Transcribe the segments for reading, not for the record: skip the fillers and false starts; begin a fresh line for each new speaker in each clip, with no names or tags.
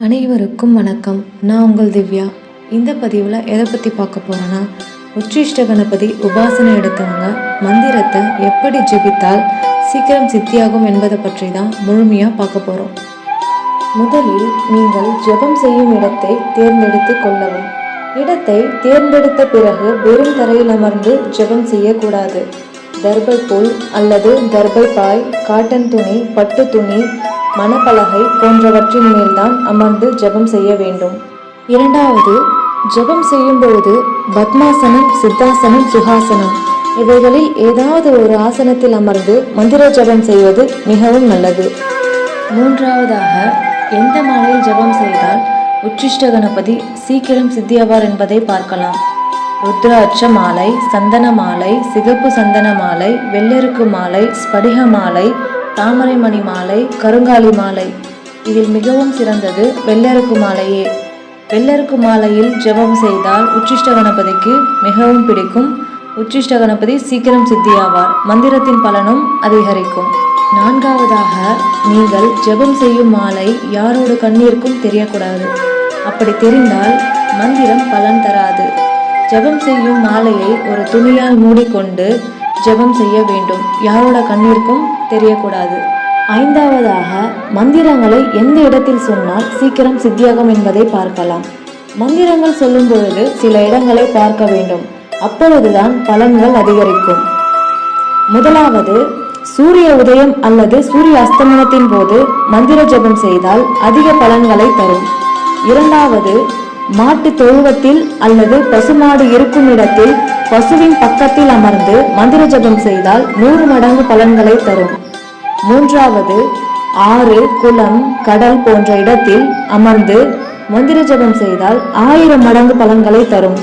அனைவருக்கும் வணக்கம். நான் உங்கள் திவ்யா. இந்த பதிவில் எதை பற்றி பார்க்க போகிறேன்னா, உச்சிஷ்ட கணபதி உபாசனை எடுத்தவங்க மந்திரத்தை எப்படி ஜெபித்தால் சீக்கிரம் சித்தியாகும் என்பதை பற்றி தான் முழுமையாக பார்க்க போகிறோம். முதலில் நீங்கள் ஜெபம் செய்யும் இடத்தை தேர்ந்தெடுத்து கொள்ளவும். இடத்தை தேர்ந்தெடுத்த பிறகு வெறும் தரையில் அமர்ந்து ஜெபம் செய்யக்கூடாது. தர்பை புல் அல்லது தர்பை பாய், காட்டன் துணி, பட்டு துணி, மணப்பலகை போன்றவற்றின் மேல்தான் அமர்ந்து ஜெபம் செய்ய வேண்டும். இரண்டாவது, ஜெபம் செய்யும் பொழுது பத்மாசனம், சித்தாசனம், சுகாசனம் இவைகளில் ஏதாவது ஒரு ஆசனத்தில் அமர்ந்து மந்திர ஜெபம் செய்வது மிகவும் நல்லது. மூன்றாவதாக, எந்த மாலையில் ஜெபம் செய்தால் உச்சிஷ்ட கணபதி சீக்கிரம் சித்தியாவார் என்பதை பார்க்கலாம். ருத்ராட்ச மாலை, சந்தன மாலை, சிகப்பு சந்தன மாலை, வெள்ளெருக்கு மாலை, ஸ்படிக மாலை, தாமரை மணி மாலை, கருங்காலி மாலை. இதில் மிகவும் சிறந்தது வெள்ளெருக்கு மாலையே. வெள்ளெருக்கு மாலையில் ஜெபம் செய்தால் உச்சிஷ்ட கணபதிக்கு மிகவும் பிடிக்கும். உச்சிஷ்ட கணபதி சீக்கிரம் சித்தியாவார். மந்திரத்தின் பலனும் அதிகரிக்கும். நான்காவதாக, நீங்கள் ஜெபம் செய்யும் மாலை யாரோட கண்ணிற்கும் தெரியக்கூடாது. அப்படி தெரிந்தால் மந்திரம் பலன் தராது. ஜெபம் செய்யும் மாலையை ஒரு துணியால் மூடிக்கொண்டு ஜெபம் செய்ய வேண்டும். யாரோட கண்ணிற்கும் தெரியக்கூடாது. ஐந்தாவதாக, மந்திரங்களை எந்த இடத்தில் சொன்னால் சீக்கிரம் சித்தியாகும் என்பதை பார்க்கலாம். மந்திரங்கள் சொல்லும் பொழுது சில இடங்களை பார்க்க வேண்டும். அப்பொழுதுதான் பலன்கள் அதிகரிக்கும். முதலாவது, சூரிய உதயம் அல்லது சூரிய அஸ்தமனத்தின் போது மந்திர ஜெபம் செய்தால் அதிக பலன்களை தரும். இரண்டாவது, மாட்டு தொழுவத்தில் அல்லது பசுமாடு இருக்கும் இடத்தில் பசுவின் பக்கத்தில் அமர்ந்து மந்திர ஜெபம் செய்தால் 100 மடங்கு பலன்களை தரும். மூன்றாவது, ஆறு, குளம், கடல் போன்ற இடத்தில் அமர்ந்து மந்திர ஜெபம் செய்தால் 1000 மடங்கு பலன்களை தரும்.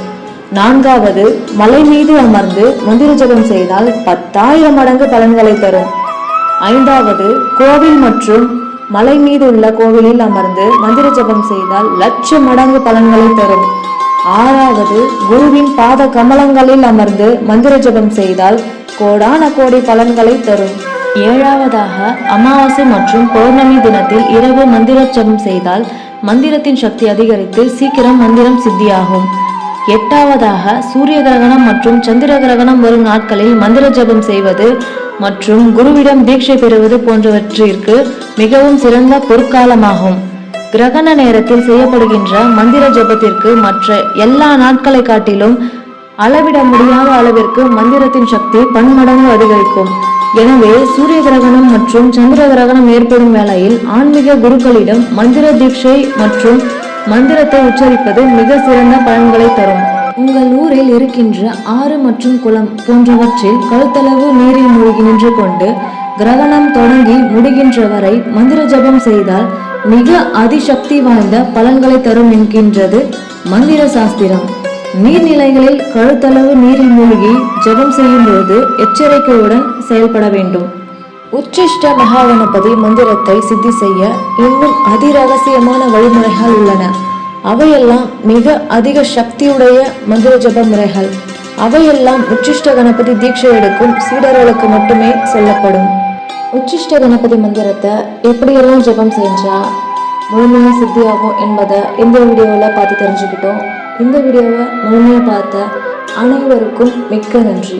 நான்காவது, மலை மீது அமர்ந்து மந்திர ஜெபம் செய்தால் 10,000 மடங்கு பலன்களை தரும். ஐந்தாவது, கோவில் மற்றும் மலை மீது உள்ள கோவிலில் அமர்ந்து மந்திர ஜெபம் செய்தால் 1,00,000 மடங்கு பலன்களை தரும். ஆறாவது, குருவின் பாத கமலங்களில் அமர்ந்து மந்திர ஜெபம் செய்தால் கோடான கோடி பலன்களை தரும். ஏழாவதாக, அமாவாசை மற்றும் பௌர்ணமி தினத்தில் இரவு மந்திர ஜெபம் செய்தால் மந்திரத்தின் சக்தி அதிகரித்து சீக்கிரம் மந்திரம் சித்தியாகும். எட்டாவதாக, சூரிய கிரகணம் மற்றும் சந்திர கிரகணம் வரும் நாட்களில் மந்திர ஜெபம் செய்வது மற்றும் குருவிடம் தீட்சை பெறுவது போன்றவற்றிற்கு மிகவும் சிறந்த பொற்காலமாகும். கிரகண நேரத்தில் செய்யப்படுகின்ற மந்திர ஜெபத்திற்கு மற்ற எல்லா நாட்களை காட்டிலும் அளவிட முடியாத அளவிற்கு மந்திரத்தின் சக்தி பன்மடங்கு அதிகரிக்கும். எனவே சூரிய கிரகணம் மற்றும் சந்திர கிரகணம் ஏற்படும் வேளையில் ஆன்மீக குருக்களிடம் மந்திர தீட்சை மற்றும் மந்திரத்தை உச்சரிப்பது மிக சிறந்த பலன்களை தரும். உங்கள் ஊரில் இருக்கின்ற ஆறு மற்றும் குளம் போன்றவற்றில் கழுத்தளவு நீரில் மூழ்கி நின்று கொண்டு கிரகணம் தொடங்கி முடிகின்ற வரை மந்திர ஜபம் செய்தால் மிக அதிசக்தி வாய்ந்த பலன்களை தரும் என்கின்றது மந்திர சாஸ்திரம். நீர்நிலைகளில் கழுத்தளவு நீரில் மூழ்கி ஜபம் செய்யும் போது எச்சரிக்கையுடன் செயல்பட வேண்டும். உச்சிஷ்ட மகாகணபதி மந்திரத்தை சித்தி செய்ய இன்னும் அதிரகசியமான வழிமுறைகள் உள்ளன. அவையெல்லாம் மிக அதிக சக்தியுடைய மந்திர ஜப முறைகள். அவையெல்லாம் உச்சிஷ்ட கணபதி தீட்சை எடுக்கும் சீடர்களுக்கு மட்டுமே சொல்லப்படும். உச்சிஷ்ட கணபதி மந்திரத்தை எப்படியெல்லாம் ஜபம் செஞ்சா முழுமையா சித்தியாகும் என்பதை இந்த வீடியோவில் பார்த்து தெரிஞ்சுக்கிட்டோம். இந்த வீடியோவை முழுமையாக பார்த்த அனைவருக்கும் மிக்க நன்றி.